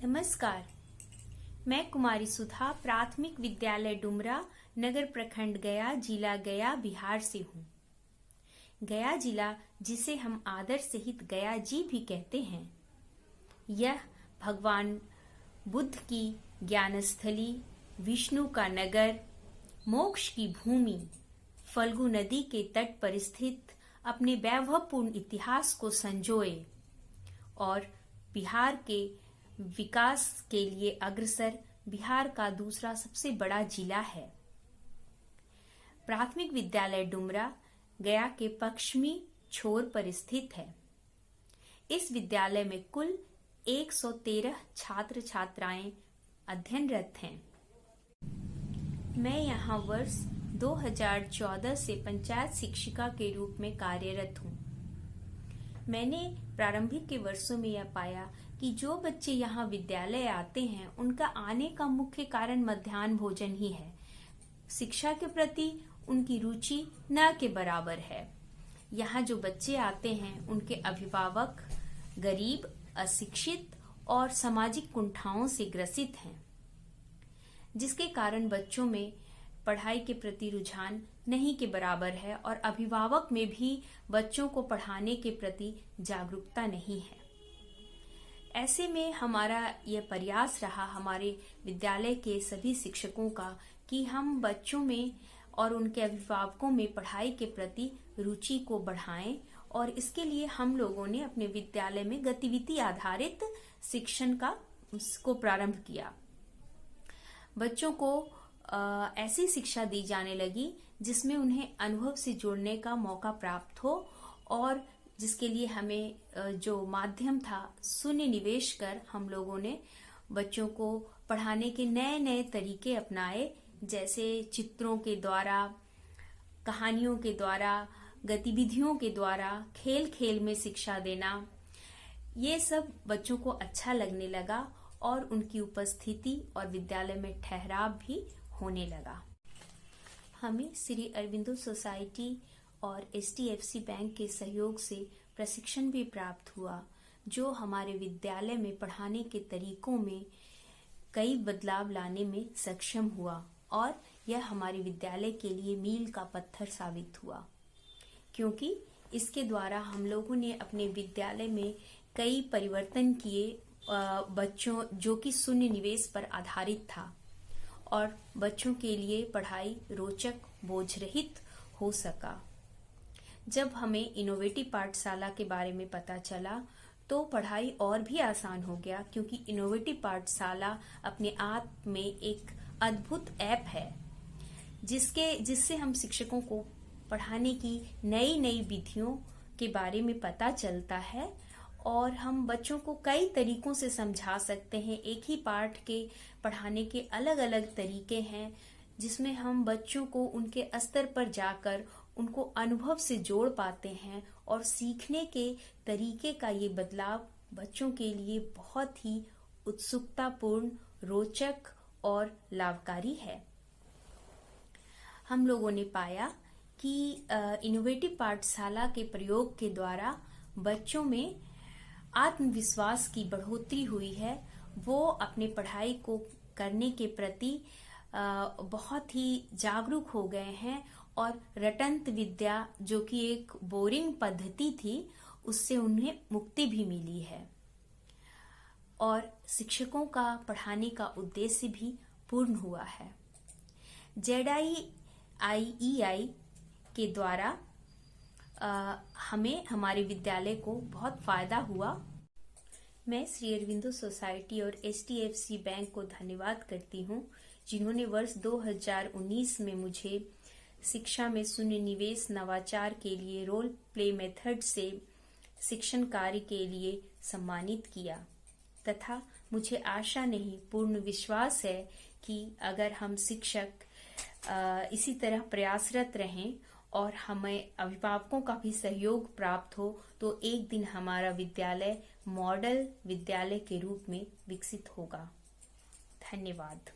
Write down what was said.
नमस्कार। मैं कुमारी सुधा प्राथमिक विद्यालय डुमरा नगर प्रखंड गया जिला गया बिहार से हूँ। गया जिला जिसे हम आदर सहित गया जी भी कहते हैं, यह भगवान बुद्ध की ज्ञानस्थली, विष्णु का नगर, मोक्ष की भूमि, फल्गु नदी के तट पर स्थित अपने वैभवपूर्ण इतिहास को संजोए और बिहार के विकास के लिए अग्रसर बिहार का दूसरा सबसे बड़ा जिला है। प्राथमिक विद्यालय डुमरा गया के पश्चिमी छोर पर स्थित है। इस विद्यालय में कुल 113 छात्र छात्राएं अध्ययनरत हैं। मैं यहाँ वर्ष 2014 से पंचायत शिक्षिका के रूप में कार्यरत हूँ। मैंने प्रारंभिक के वर्षों में यह पाया कि जो बच्चे यहाँ विद्यालय आते हैं उनका आने का मुख्य कारण मध्याह्न भोजन ही है। शिक्षा के प्रति उनकी रुचि न के बराबर है। यहाँ जो बच्चे आते हैं उनके अभिभावक गरीब, अशिक्षित और सामाजिक कुंठाओं से ग्रसित हैं, जिसके कारण बच्चों में पढ़ाई के प्रति रुझान नहीं के बराबर है और अभिभावक में भी बच्चों को पढ़ाने के प्रति जागरूकता नहीं है। ऐसे में हमारा यह प्रयास रहा हमारे विद्यालय के सभी शिक्षकों का कि हम बच्चों में और उनके अभिभावकों में पढ़ाई के प्रति रुचि को बढ़ाएं, और इसके लिए हम लोगों ने अपने विद्यालय में गतिविधि आधारित शिक्षण को प्रारंभ किया। बच्चों को ऐसी शिक्षा दी जाने लगी जिसमें उन्हें अनुभव से जुड़ने का मौका प्राप्त हो, और जिसके लिए हमें जो माध्यम था शून्य निवेश कर हम लोगों ने बच्चों को पढ़ाने के नए नए तरीके अपनाए, जैसे चित्रों के द्वारा, कहानियों के द्वारा, गतिविधियों के द्वारा, खेल खेल में शिक्षा देना। ये सब बच्चों को अच्छा लगने लगा और उनकी उपस्थिति और विद्यालय में ठहराव भी होने लगा। हमें श्री अरविंदो सोसाइटी और HDFC बैंक के सहयोग से प्रशिक्षण भी प्राप्त हुआ, जो हमारे विद्यालय में पढ़ाने के तरीकों में कई बदलाव लाने में सक्षम हुआ, और यह हमारे विद्यालय के लिए मील का पत्थर साबित हुआ, क्योंकि इसके द्वारा हम लोगों ने अपने विद्यालय में कई परिवर्तन किए, बच्चों जो कि शून्य निवेश पर आधारित था, और बच्चों के लिए पढ़ाई रोचक, बोझ रहित हो सका। जब हमें इनोवेटिव पाठशाला के बारे में पता चला तो पढ़ाई और भी आसान हो गया, क्योंकि इनोवेटिव पाठशाला अपने आप में एक अद्भुत ऐप है जिससे हम शिक्षकों को पढ़ाने की नई नई विधियों के बारे में पता चलता है, और हम बच्चों को कई तरीकों से समझा सकते हैं। एक ही पाठ के पढ़ाने के अलग अलग तरीके हैं, जिसमें हम बच्चों को उनके स्तर पर जाकर उनको अनुभव से जोड़ पाते हैं, और सीखने के तरीके का ये बदलाव बच्चों के लिए बहुत ही उत्सुकतापूर्ण, रोचक और लाभकारी है। हम लोगों ने पाया कि इनोवेटिव पाठशाला के प्रयोग के द्वारा बच्चों में आत्मविश्वास की बढ़ोतरी हुई है। वो अपने पढ़ाई को करने के प्रति बहुत ही जागरूक हो गए हैं, और रटंत विद्या जो कि एक बोरिंग पद्धति थी उससे उन्हें मुक्ति भी मिली है, और शिक्षकों का पढ़ाने का उद्देश्य भी पूर्ण हुआ है। ZIEI के द्वारा हमें हमारे विद्यालय को बहुत फायदा हुआ। मैं श्री अरविंदो सोसाइटी और HDFC बैंक को धन्यवाद करती हूँ, जिन्होंने वर्ष 2019 में मुझे शिक्षा में शून्य निवेश नवाचार के लिए रोल प्ले मेथड से शिक्षण कार्य के लिए सम्मानित किया, तथा मुझे आशा नहीं पूर्ण विश्वास है कि अगर हम शिक्षक इसी तरह प्रयासरत रहें और हमें अभिभावकों का भी सहयोग प्राप्त हो, तो एक दिन हमारा विद्यालय मॉडल विद्यालय के रूप में विकसित होगा। धन्यवाद।